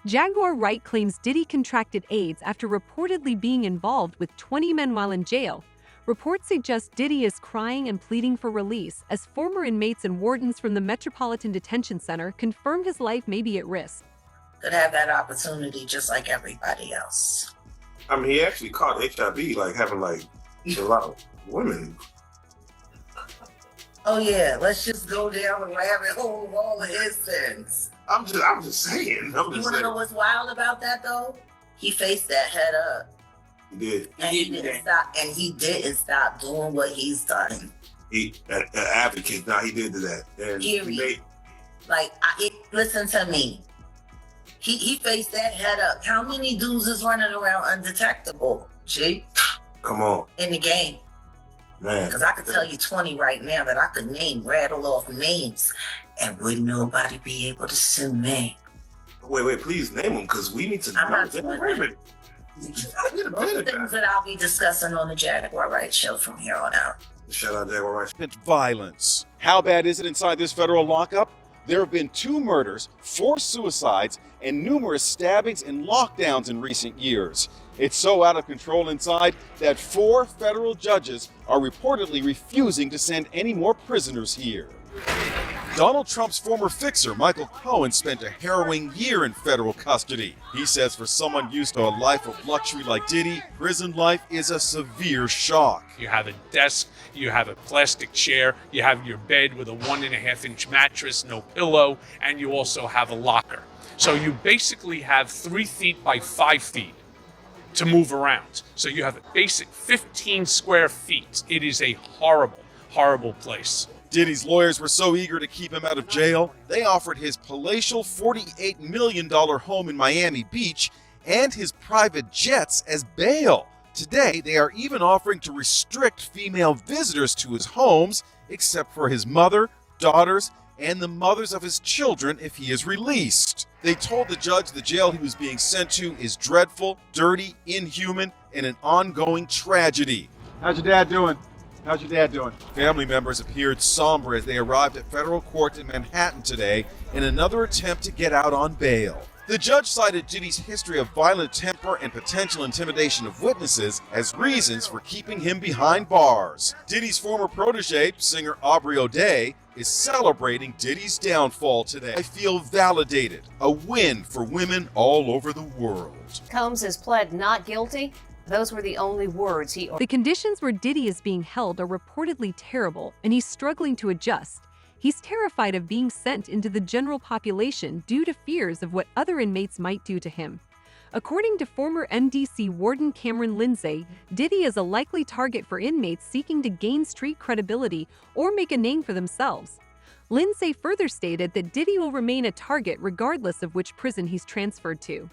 Jaguar Wright claims Diddy contracted AIDS after reportedly being involved with 20 men while in jail. Reports suggest Diddy is crying and pleading for release, as former inmates and wardens from the Metropolitan Detention Center confirm his life may be at risk. Could have that opportunity just like everybody else. I mean, he actually caught HIV, having a lot of women. Oh yeah, let's just go down the rabbit hole of all of his sins. I'm just saying. You want to know what's wild about that though? He faced that head up. He did. And he didn't stop. And he didn't stop doing what he's done. He an advocate. Now he did that. And period. Listen to me. He faced that head up. How many dudes is running around undetectable? G. Come on. In the game. Man. Because I could tell you 20 right now that I could rattle off names, and wouldn't nobody be able to sue me. Wait, please name them, because we need to know. I'm not doing that. Those things that I'll be discussing on the Jaguar Wright show from here on out. Shout out Jaguar Wright. Violence. How bad is it inside this federal lockup? There have been 2 murders, 4 suicides, and numerous stabbings and lockdowns in recent years. It's so out of control inside that 4 federal judges are reportedly refusing to send any more prisoners here. Donald Trump's former fixer, Michael Cohen, spent a harrowing year in federal custody. He says for someone used to a life of luxury like Diddy, prison life is a severe shock. You have a desk, you have a plastic chair, you have your bed with a 1.5-inch mattress, no pillow, and you also have a locker. So you basically have 3 feet by 5 feet to move around. So you have a basic 15 square feet. It is a horrible, horrible place. Diddy's lawyers were so eager to keep him out of jail, they offered his palatial $48 million home in Miami Beach and his private jets as bail. Today, they are even offering to restrict female visitors to his homes, except for his mother, daughters, and the mothers of his children if he is released. They told the judge the jail he was being sent to is dreadful, dirty, inhuman, and an ongoing tragedy. How's your dad doing? How's your dad doing? Family members appeared somber as they arrived at federal court in Manhattan today in another attempt to get out on bail. The judge cited Diddy's history of violent temper and potential intimidation of witnesses as reasons for keeping him behind bars. Diddy's former protege, singer Aubrey O'Day, is celebrating Diddy's downfall today. I feel validated, a win for women all over the world. Combs has pled not guilty. Those were the only words he... The conditions where Diddy is being held are reportedly terrible, and he's struggling to adjust. He's terrified of being sent into the general population due to fears of what other inmates might do to him. According to former MDC Warden Cameron Lindsay, Diddy is a likely target for inmates seeking to gain street credibility or make a name for themselves. Lindsay further stated that Diddy will remain a target regardless of which prison he's transferred to.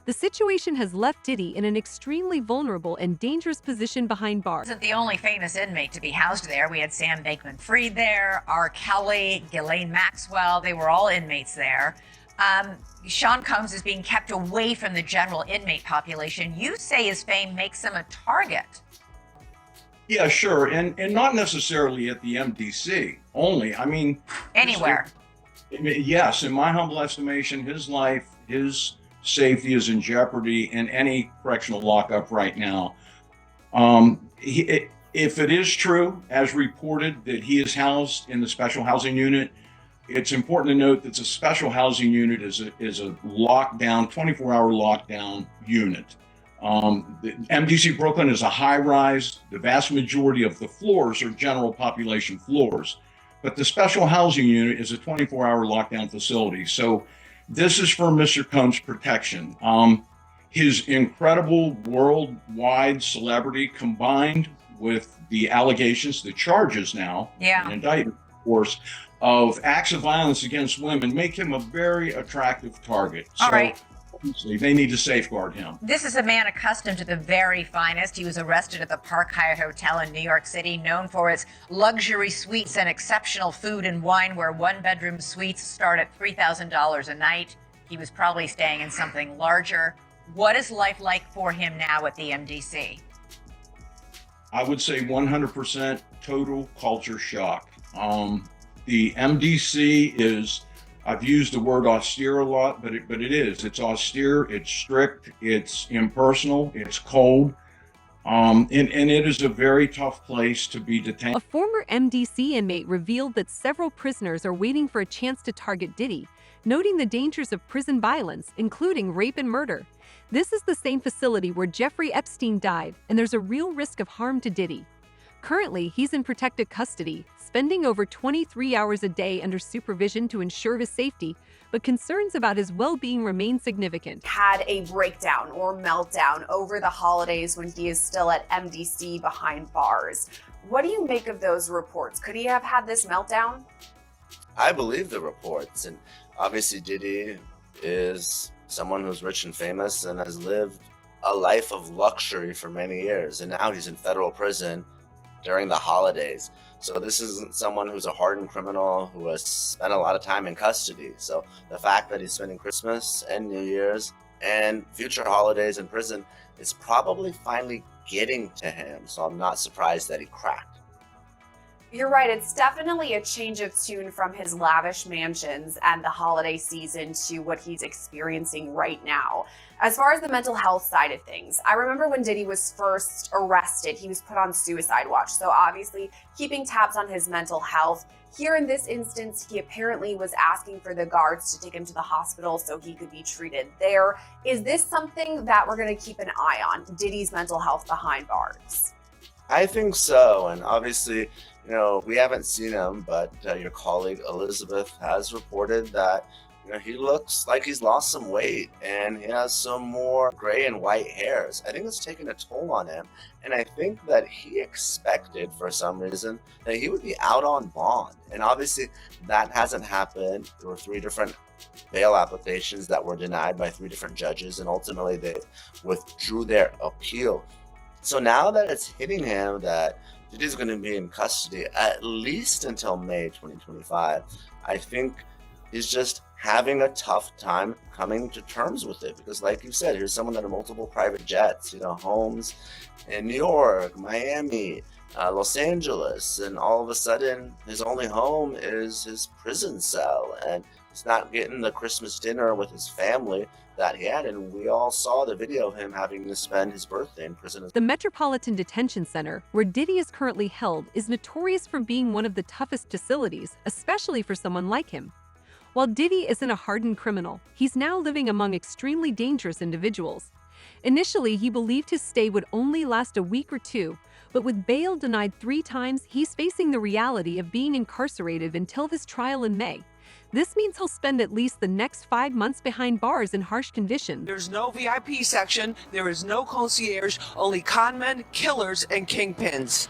The situation has left Diddy in an extremely vulnerable and dangerous position behind bars. Isn't the only famous inmate to be housed there. We had Sam Bankman-Fried there, R. Kelly, Ghislaine Maxwell. They were all inmates there. Sean Combs is being kept away from the general inmate population. You say his fame makes him a target. Yeah, sure. And not necessarily at the MDC only. I mean, anywhere. Yes, in my humble estimation, his life, his safety is in jeopardy in any correctional lockup right now. If it is true, as reported, that he is housed in the special housing unit, it's important to note that the special housing unit is a lockdown, 24-hour lockdown unit. The MDC Brooklyn is a high-rise. The vast majority of the floors are general population floors, but the special housing unit is a 24-hour lockdown facility. So this is for Mr. Combs' protection. His incredible worldwide celebrity combined with the allegations, the charges now, an indictment, of course, of acts of violence against women make him a very attractive target. All right. Obviously, they need to safeguard him. This is a man accustomed to the very finest. He was arrested at the Park Hyatt Hotel in New York City, known for its luxury suites and exceptional food and wine, where one-bedroom suites start at $3,000 a night. He was probably staying in something larger. What is life like for him now at the MDC? I would say 100% total culture shock. The MDC is I've used the word austere a lot, but it is. It's austere, it's strict, it's impersonal, it's cold. And it is a very tough place to be detained. A former MDC inmate revealed that several prisoners are waiting for a chance to target Diddy, noting the dangers of prison violence, including rape and murder. This is the same facility where Jeffrey Epstein died, and there's a real risk of harm to Diddy. Currently, he's in protected custody, spending over 23 hours a day under supervision to ensure his safety, but concerns about his well-being remain significant. Had a breakdown or meltdown over the holidays when he is still at MDC behind bars. What do you make of those reports? Could he have had this meltdown? I believe the reports, and obviously Diddy is someone who's rich and famous and has lived a life of luxury for many years, and now he's in federal prison during the holidays. So this isn't someone who's a hardened criminal who has spent a lot of time in custody. So the fact that he's spending Christmas and New Year's and future holidays in prison is probably finally getting to him. So I'm not surprised that he cracked. You're right, it's definitely a change of tune from his lavish mansions and the holiday season to what he's experiencing right now. As far as the mental health side of things, I remember when Diddy was first arrested, he was put on suicide watch. So obviously keeping tabs on his mental health. Here in this instance, he apparently was asking for the guards to take him to the hospital so he could be treated there. Is this something that we're going to keep an eye on, Diddy's mental health behind bars? I think so, and obviously, we haven't seen him, but your colleague Elizabeth has reported that he looks like he's lost some weight and he has some more gray and white hairs. I think it's taken a toll on him, and I think that he expected for some reason that he would be out on bond, and obviously that hasn't happened. There were 3 different bail applications that were denied by 3 different judges, and ultimately they withdrew their appeal. So now that it's hitting him that Diddy's going to be in custody at least until May 2025, I think he's just having a tough time coming to terms with it. Because like you said, here's someone that had multiple private jets, homes in New York, Miami, Los Angeles, and all of a sudden his only home is his prison cell, and he's not getting the Christmas dinner with his family that he had, and we all saw the video of him having to spend his birthday in prison. The Metropolitan Detention Center, where Diddy is currently held, is notorious for being one of the toughest facilities, especially for someone like him. While Diddy isn't a hardened criminal, he's now living among extremely dangerous individuals. Initially, he believed his stay would only last a week or 2, but with bail denied 3 times, he's facing the reality of being incarcerated until this trial in May. This means he'll spend at least the next 5 months behind bars in harsh conditions. There's no VIP section, there is no concierge, only conmen, killers, and kingpins.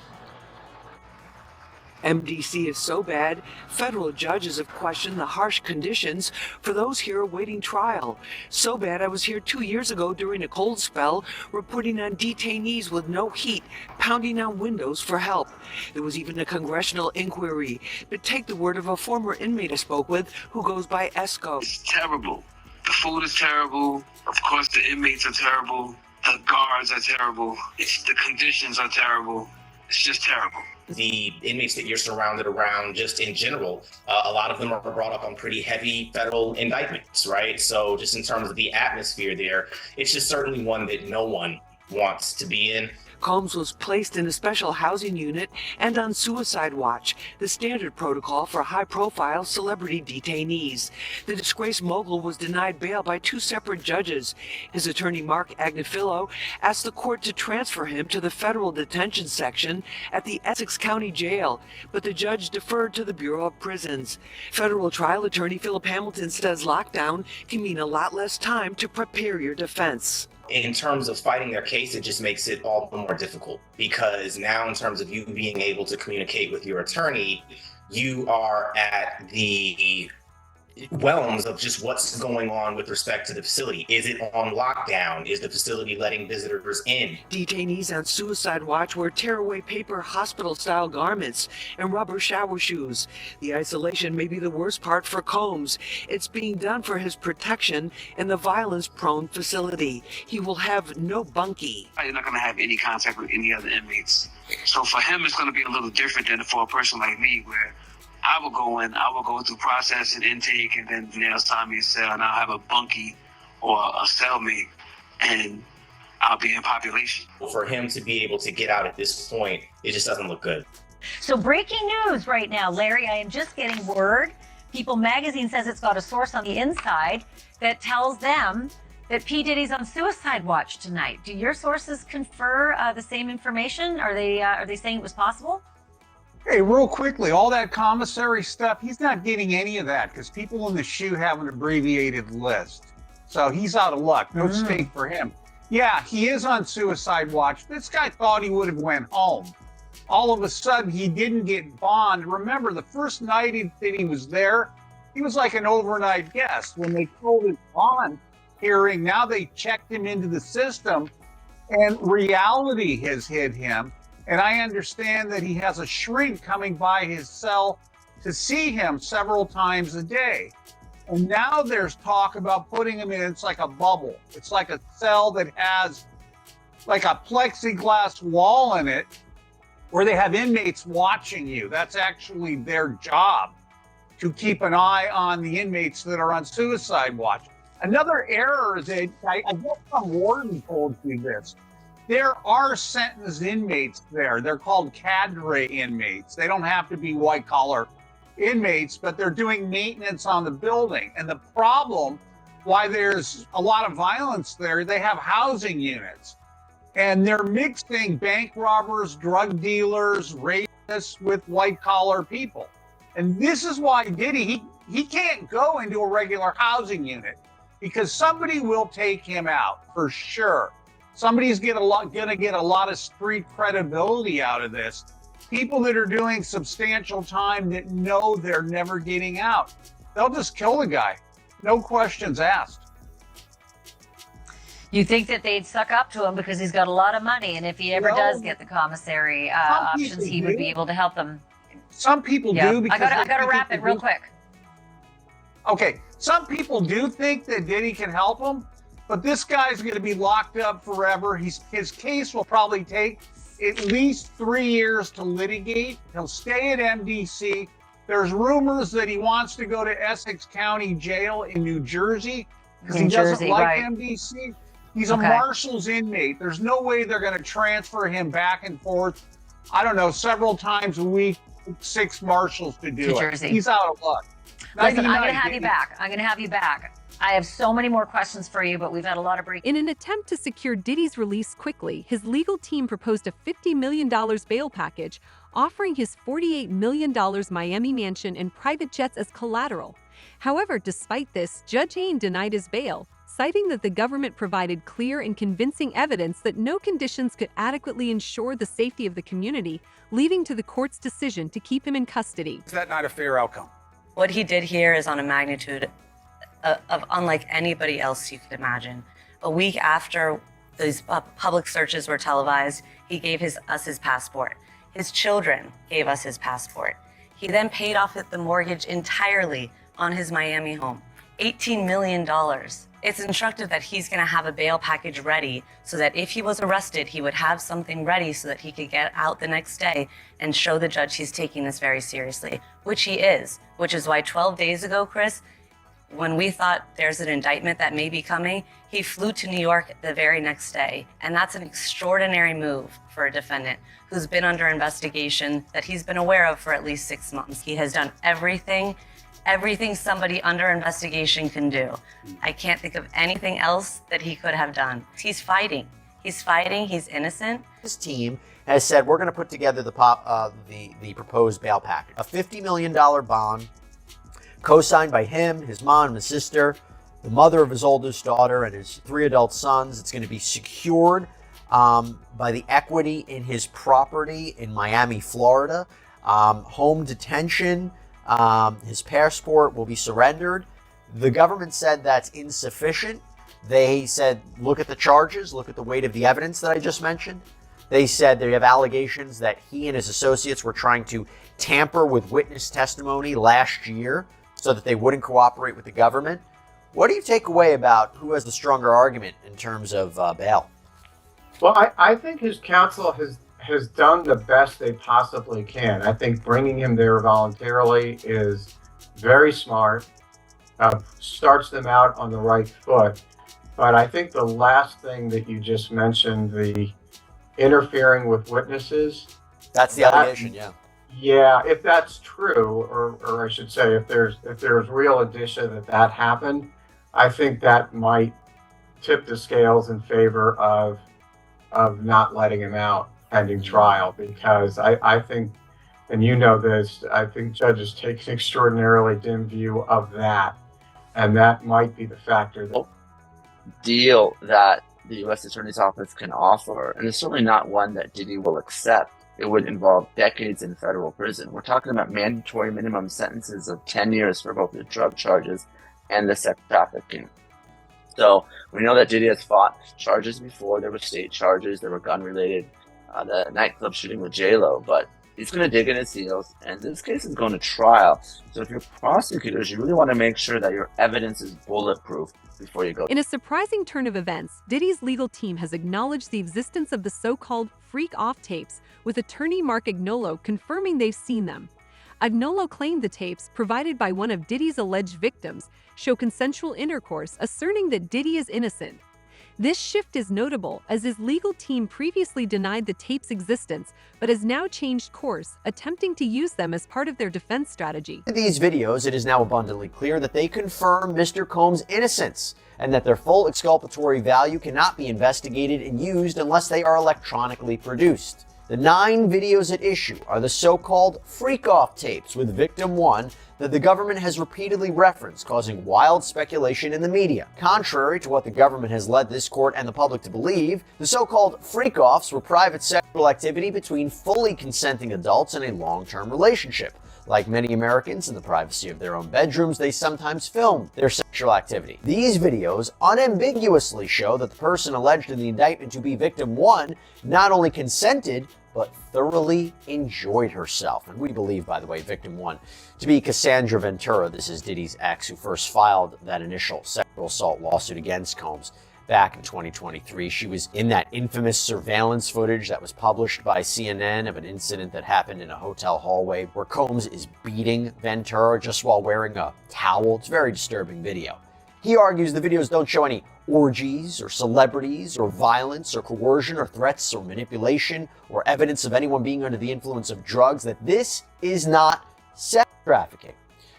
MDC is so bad, federal judges have questioned the harsh conditions for those here awaiting trial. So bad I was here 2 years ago during a cold spell, reporting on detainees with no heat, pounding on windows for help. There was even a congressional inquiry. But take the word of a former inmate I spoke with who goes by Esco. It's terrible. The food is terrible. Of course, the inmates are terrible. The guards are terrible. The conditions are terrible. It's just terrible. The inmates that you're surrounded around, just in general, a lot of them are brought up on pretty heavy federal indictments, right? So just in terms of the atmosphere there, it's just certainly one that no one wants to be in. Combs was placed in a special housing unit and on suicide watch, the standard protocol for high-profile celebrity detainees. The disgraced mogul was denied bail by 2 separate judges. His attorney, Mark Agnifilo, asked the court to transfer him to the federal detention section at the Essex County Jail, but the judge deferred to the Bureau of Prisons. Federal trial attorney Philip Hamilton says lockdown can mean a lot less time to prepare your defense. In terms of fighting their case, it just makes it all the more difficult, because now in terms of you being able to communicate with your attorney, you are at the realms of just what's going on with respect to the facility. Is it on lockdown? Is the facility letting visitors in? Detainees on suicide watch wear tearaway paper hospital-style garments and rubber shower shoes. The isolation may be the worst part for Combs. It's being done for his protection in the violence-prone facility. He will have no bunkie. You're not going to have any contact with any other inmates. So for him, it's going to be a little different than for a person like me, where I will go in, I will go through process and intake, and then they'll assign me a cell, and I'll have a bunkie or a cellmate, and I'll be in population. For him to be able to get out at this point, it just doesn't look good. So breaking news right now, Larry, I am just getting word. People Magazine says it's got a source on the inside that tells them that P. Diddy's on suicide watch tonight. Do your sources confer the same information? Are they saying it was possible? Hey, real quickly, all that commissary stuff, he's not getting any of that because people in the SHU have an abbreviated list. So he's out of luck. No stake for him. Yeah, he is on suicide watch. This guy thought he would have went home. All of a sudden, he didn't get bond. Remember, the first night that he was there, he was like an overnight guest. When they pulled his bond hearing, now they checked him into the system, and reality has hit him. And I understand that he has a shrink coming by his cell to see him several times a day. And now there's talk about putting him in, it's like a bubble. It's like a cell that has like a plexiglass wall in it where they have inmates watching you. That's actually their job, to keep an eye on the inmates that are on suicide watch. Another error that I guess some warden told you this. There are sentenced inmates there. They're called cadre inmates. They don't have to be white collar inmates, but they're doing maintenance on the building. And the problem why there's a lot of violence there, they have housing units. And they're mixing bank robbers, drug dealers, rapists with white collar people. And this is why Diddy, he can't go into a regular housing unit because somebody will take him out for sure. Somebody's gonna get a lot of street credibility out of this. People that are doing substantial time that know they're never getting out. They'll just kill the guy. No questions asked. You think that they'd suck up to him because he's got a lot of money, and if he ever does get the commissary options, he would be able to help them. Some people do because I gotta wrap it real quick. Okay, some people do think that Diddy can help them, but this guy's going to be locked up forever. His case will probably take at least 3 years to litigate. He'll stay at MDC. There's rumors that he wants to go to Essex County Jail in New Jersey because he doesn't like MDC. He's a Marshals inmate. There's no way they're going to transfer him back and forth, I don't know, several times a week, 6 Marshals to do it. Jersey. He's out of luck. Listen, I'm going to have you back. I'm going to have you back. I have so many more questions for you, but we've had a lot of break. In an attempt to secure Diddy's release quickly, his legal team proposed a $50 million bail package, offering his $48 million Miami mansion and private jets as collateral. However, despite this, Judge Hain denied his bail, citing that the government provided clear and convincing evidence that no conditions could adequately ensure the safety of the community, leading to the court's decision to keep him in custody. Is that not a fair outcome? What he did here is on a magnitude of unlike anybody else you could imagine. A week after these public searches were televised, he gave us his passport. His children gave us his passport. He then paid off the mortgage entirely on his Miami home, $18 million. It's instructive that he's going to have a bail package ready so that if he was arrested, he would have something ready so that he could get out the next day and show the judge he's taking this very seriously, which he is, which is why 12 days ago, Chris, when we thought there's an indictment that may be coming, he flew to New York the very next day. And that's an extraordinary move for a defendant who's been under investigation that he's been aware of for at least 6 months. He has done everything somebody under investigation can do. I can't think of anything else that he could have done. He's fighting. He's innocent. His team has said we're going to put together the proposed bail package. A $50 million bond, co-signed by him, his mom, and his sister, the mother of his oldest daughter, and his 3 adult sons. It's going to be secured by the equity in his property in Miami, Florida. Home detention, his passport will be surrendered. The government said that's insufficient. They said, look at the charges, look at the weight of the evidence that I just mentioned. They said they have allegations that he and his associates were trying to tamper with witness testimony last year so that they wouldn't cooperate with the government. What do you take away about who has the stronger argument in terms of bail? Well, I think his counsel has done the best they possibly can. I think bringing him there voluntarily is very smart, starts them out on the right foot. But I think the last thing that you just mentioned, the interfering with witnesses. That's the allegation, yeah. Yeah, if that's true, or I should say, if there's real indicia that happened, I think that might tip the scales in favor of not letting him out pending trial, because I think, and you know this, I think judges take an extraordinarily dim view of that, and that might be the factor that deal that the U.S. Attorney's Office can offer, and it's certainly not one that Diddy will accept. It would involve decades in federal prison. We're talking about mandatory minimum sentences of 10 years for both the drug charges and the sex trafficking. So we know that Diddy has fought charges before. There were state charges, there were gun-related, the nightclub shooting with J-Lo, but he's going to dig in his heels, and this case is going to trial. So if you're prosecutors, you really want to make sure that your evidence is bulletproof before you go. In a surprising turn of events, Diddy's legal team has acknowledged the existence of the so-called freak-off tapes, with attorney Mark Agnolo confirming they've seen them. Agnolo claimed the tapes, provided by one of Diddy's alleged victims, show consensual intercourse, asserting that Diddy is innocent. This shift is notable, as his legal team previously denied the tape's existence, but has now changed course, attempting to use them as part of their defense strategy. In these videos, it is now abundantly clear that they confirm Mr. Combs' innocence, and that their full exculpatory value cannot be investigated and used unless they are electronically produced. The 9 videos at issue are the so-called freak-off tapes with victim 1 that the government has repeatedly referenced, causing wild speculation in the media. Contrary to what the government has led this court and the public to believe, the so-called freak-offs were private sexual activity between fully consenting adults in a long-term relationship. Like many Americans in the privacy of their own bedrooms, they sometimes film their sexual activity. These videos unambiguously show that the person alleged in the indictment to be victim 1 not only consented, but thoroughly enjoyed herself. And we believe, by the way, victim 1 to be Cassandra Ventura. This is Diddy's ex, who first filed that initial sexual assault lawsuit against Combs back in 2023. She was in that infamous surveillance footage that was published by CNN of an incident that happened in a hotel hallway where Combs is beating Ventura just while wearing a towel. It's a very disturbing video. He argues the videos don't show any orgies or celebrities or violence or coercion or threats or manipulation or evidence of anyone being under the influence of drugs, that this is not sex trafficking.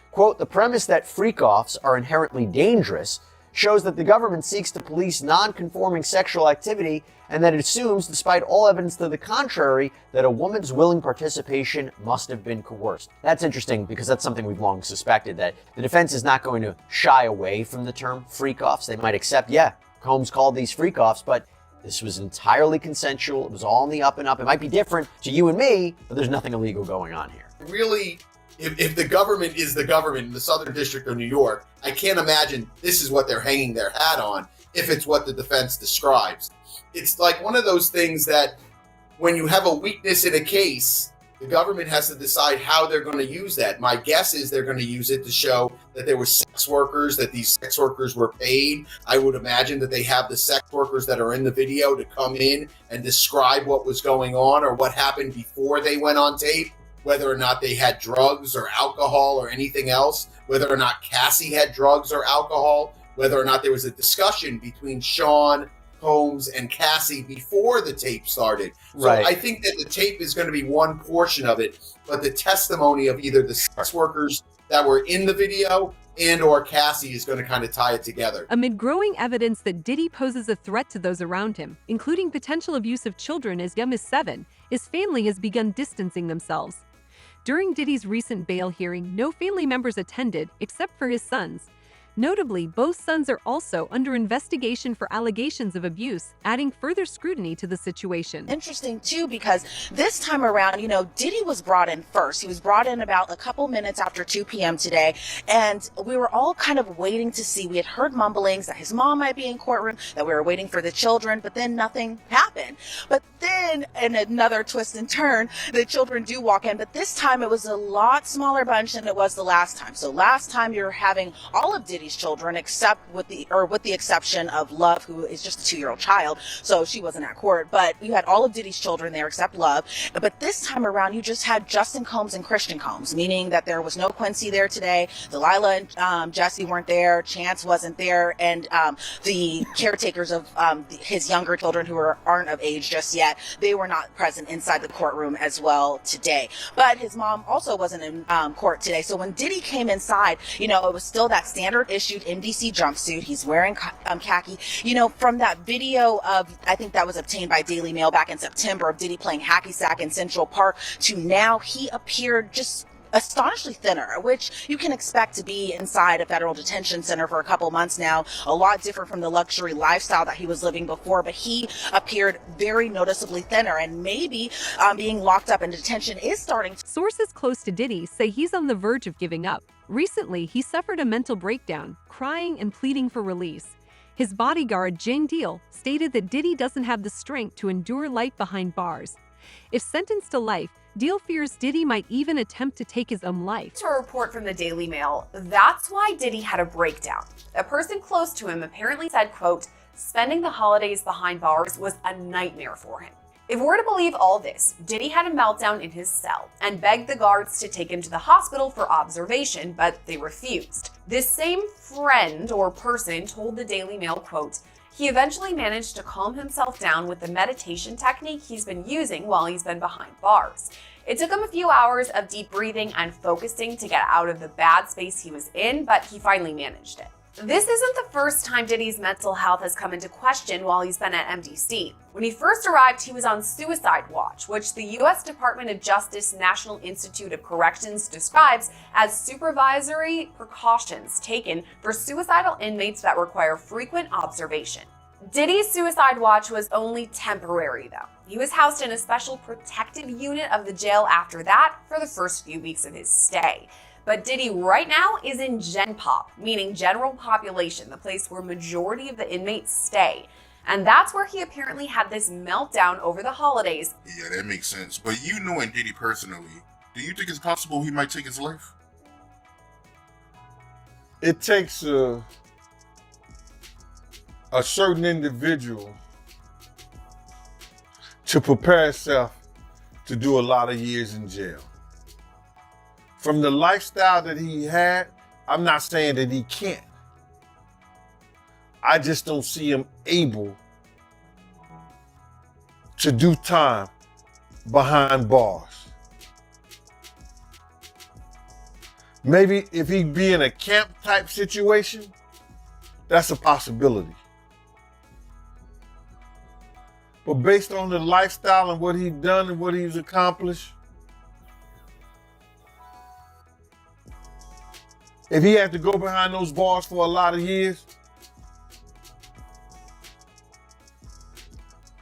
Quote, the premise that freak-offs are inherently dangerous shows that the government seeks to police non-conforming sexual activity, and that it assumes, despite all evidence to the contrary, that a woman's willing participation must have been coerced. That's interesting, because that's something we've long suspected, that the defense is not going to shy away from the term freak-offs. They might accept, yeah, Combs called these freak-offs, but this was entirely consensual. It was all in the up and up. It might be different to you and me, but there's nothing illegal going on here. Really, if the government is the government in the Southern District of New York, I can't imagine this is what they're hanging their hat on if it's what the defense describes. It's like one of those things that when you have a weakness in a case, the government has to decide how they're going to use that. My guess is they're going to use it to show that there were sex workers, that these sex workers were paid. I would imagine that they have the sex workers that are in the video to come in and describe what was going on or what happened before they went on tape, whether or not they had drugs or alcohol or anything else, whether or not Cassie had drugs or alcohol, whether or not there was a discussion between Sean, Combs, and Cassie before the tape started. So Right. I think that the tape is going to be one portion of it, but the testimony of either the sex workers that were in the video and or Cassie is going to kind of tie it together. Amid growing evidence that Diddy poses a threat to those around him, including potential abuse of children as young as 7, his family has begun distancing themselves. During Diddy's recent bail hearing, no family members attended except for his sons. Notably, both sons are also under investigation for allegations of abuse, adding further scrutiny to the situation. Interesting too, because this time around, Diddy was brought in first. He was brought in about a couple minutes after 2 p.m. today, and we were all kind of waiting to see. We had heard mumblings that his mom might be in courtroom, that we were waiting for the children, but then nothing happened. But then then, in another twist and turn, the children do walk in, but this time it was a lot smaller bunch than it was the last time. So last time you're having all of Diddy's children, except with the exception of Love, who is just a 2-year-old child, so she wasn't at court. But you had all of Diddy's children there except Love. But this time around, you just had Justin Combs and Christian Combs, meaning that there was no Quincy there today. Delilah and Jesse weren't there. Chance wasn't there, and the caretakers of his younger children who aren't of age just yet, they were not present inside the courtroom as well today. But his mom also wasn't in court today. So when Diddy came inside, it was still that standard issued NBC jumpsuit. He's wearing khaki. From that video of, I think that was obtained by Daily Mail back in September, of Diddy playing hacky sack in Central Park, to now he appeared just astonishingly thinner, which you can expect to be inside a federal detention center for a couple months now. A lot different from the luxury lifestyle that he was living before, but he appeared very noticeably thinner, and maybe being locked up in detention is starting to... Sources close to Diddy say he's on the verge of giving up. Recently, he suffered a mental breakdown, crying and pleading for release. His bodyguard, Jane Deal, stated that Diddy doesn't have the strength to endure life behind bars. If sentenced to life, Deal fears Diddy might even attempt to take his own life. To a report from the Daily Mail, that's why Diddy had a breakdown. A person close to him apparently said, quote, "Spending the holidays behind bars was a nightmare for him." If we're to believe all this, Diddy had a meltdown in his cell and begged the guards to take him to the hospital for observation, but they refused. This same friend or person told the Daily Mail, quote, "He eventually managed to calm himself down with the meditation technique he's been using while he's been behind bars. It took him a few hours of deep breathing and focusing to get out of the bad space he was in, but he finally managed it." This isn't the first time Diddy's mental health has come into question while he's been at MDC. When he first arrived, he was on suicide watch, which the U.S. Department of Justice National Institute of Corrections describes as supervisory precautions taken for suicidal inmates that require frequent observation. Diddy's suicide watch was only temporary, though. He was housed in a special protective unit of the jail after that for the first few weeks of his stay. But Diddy right now is in Gen Pop, meaning general population, the place where majority of the inmates stay. And that's where he apparently had this meltdown over the holidays. Yeah, that makes sense. But you knowing Diddy personally, do you think it's possible he might take his life? It takes a certain individual to prepare himself to do a lot of years in jail. From the lifestyle that he had, I'm not saying that he can't. I just don't see him able to do time behind bars. Maybe if he be in a camp type situation, that's a possibility. But based on the lifestyle and what he's done and what he's accomplished, if he had to go behind those bars for a lot of years,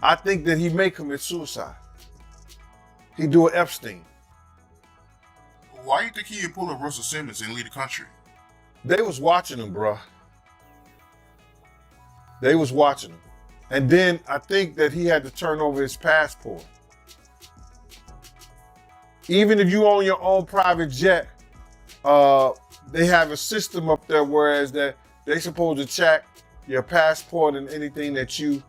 I think that he may commit suicide. He'd do an Epstein. Why do you think he'd pull a Russell Simmons and leave the country? They was watching him, bruh. They was watching him. And then I think that he had to turn over his passport. Even if you own your own private jet, they have a system up there whereas that they supposed to check your passport and anything that you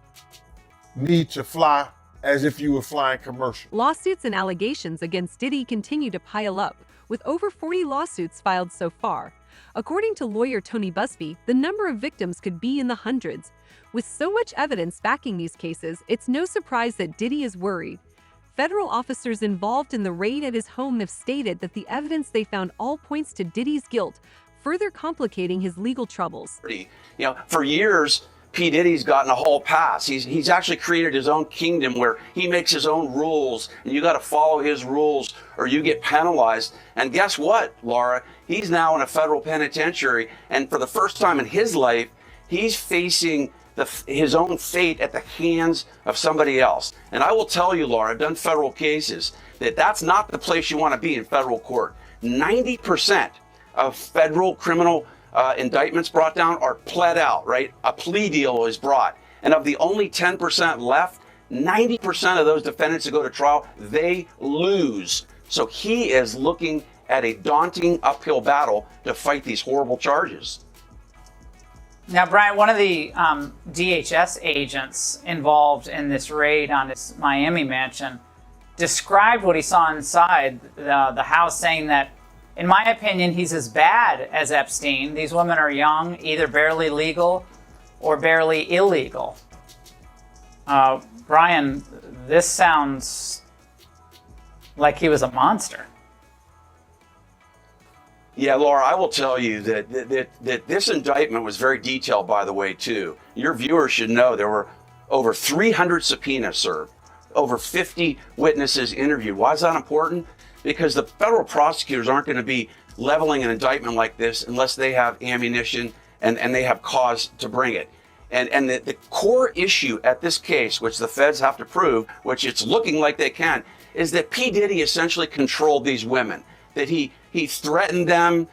need to fly as if you were flying commercial. Lawsuits and allegations against Diddy continue to pile up, with over 40 lawsuits filed so far. According to lawyer Tony Busby, the number of victims could be in the hundreds. With so much evidence backing these cases, it's no surprise that Diddy is worried. Federal officers involved in the raid at his home have stated that the evidence they found all points to Diddy's guilt, further complicating his legal troubles. For years, P. Diddy's gotten a whole pass. He's actually created his own kingdom where he makes his own rules, and you got to follow his rules or you get penalized. And guess what, Laura? He's now in a federal penitentiary, and for the first time in his life, he's facing his own fate at the hands of somebody else. And I will tell you, Laura, I've done federal cases, that's not the place you want to be in federal court. 90% of federal criminal indictments brought down are pled out, right? A plea deal is brought. And of the only 10% left, 90% of those defendants that go to trial, they lose. So he is looking at a daunting uphill battle to fight these horrible charges. Now, Brian, one of the DHS agents involved in this raid on his Miami mansion described what he saw inside the house, saying that, in my opinion, he's as bad as Epstein. These women are young, either barely legal or barely illegal. Brian, this sounds like he was a monster. Yeah, Laura, I will tell you that this indictment was very detailed, by the way, too. Your viewers should know there were over 300 subpoenas served, over 50 witnesses interviewed. Why is that important? Because the federal prosecutors aren't going to be leveling an indictment like this unless they have ammunition and they have cause to bring it. And the core issue at this case, which the feds have to prove, which it's looking like they can, is that P. Diddy essentially controlled these women, that he threatened them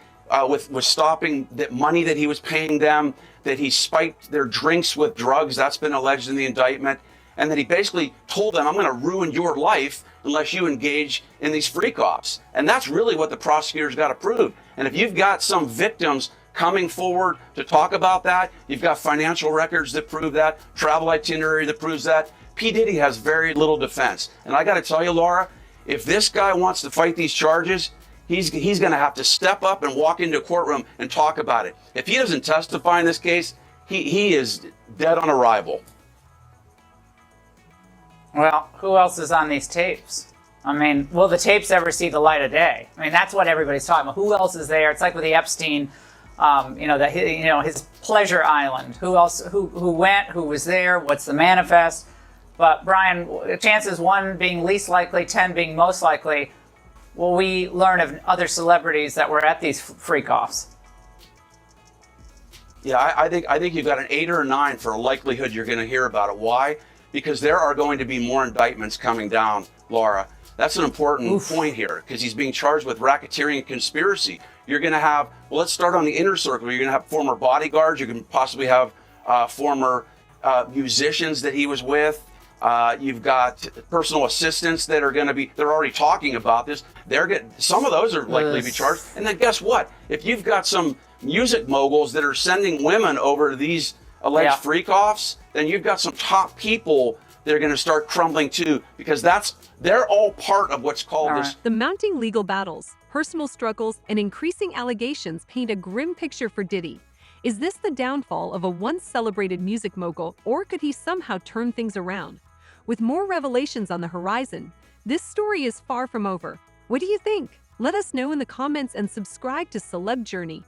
with stopping the money that he was paying them, that he spiked their drinks with drugs, that's been alleged in the indictment, and that he basically told them, I'm going to ruin your life unless you engage in these freak-offs. And that's really what the prosecutors got to prove. And if you've got some victims coming forward to talk about that, you've got financial records that prove that, travel itinerary that proves that, P. Diddy has very little defense. And I got to tell you, Laura, if this guy wants to fight these charges, he's going to have to step up and walk into a courtroom and talk about it. If he doesn't testify in this case, he is dead on arrival. Well, who else is on these tapes? I mean, will the tapes ever see the light of day? I mean, that's what everybody's talking about. Who else is there? It's like with the Epstein, his pleasure island. Who else? Who went? Who was there? What's the manifest? But Brian, chances 1 being least likely, 10 being most likely. Will we learn of other celebrities that were at these freak-offs? Yeah, I think you've got an 8 or a 9 for a likelihood you're going to hear about it. Why? Because there are going to be more indictments coming down, Laura. That's an important point here, because he's being charged with racketeering and conspiracy. You're going to have, well, let's start on the inner circle. You're going to have former bodyguards. You can possibly have former musicians that he was with. You've got personal assistants that are going to be, they're already talking about this. Some of those are likely to be charged. And then guess what? If you've got some music moguls that are sending women over to these alleged freak-offs, then you've got some top people that are going to start crumbling too, because they're all part of what's called this. The mounting legal battles, personal struggles, and increasing allegations paint a grim picture for Diddy. Is this the downfall of a once celebrated music mogul, or could he somehow turn things around? With more revelations on the horizon, this story is far from over. What do you think? Let us know in the comments and subscribe to Celeb Journey.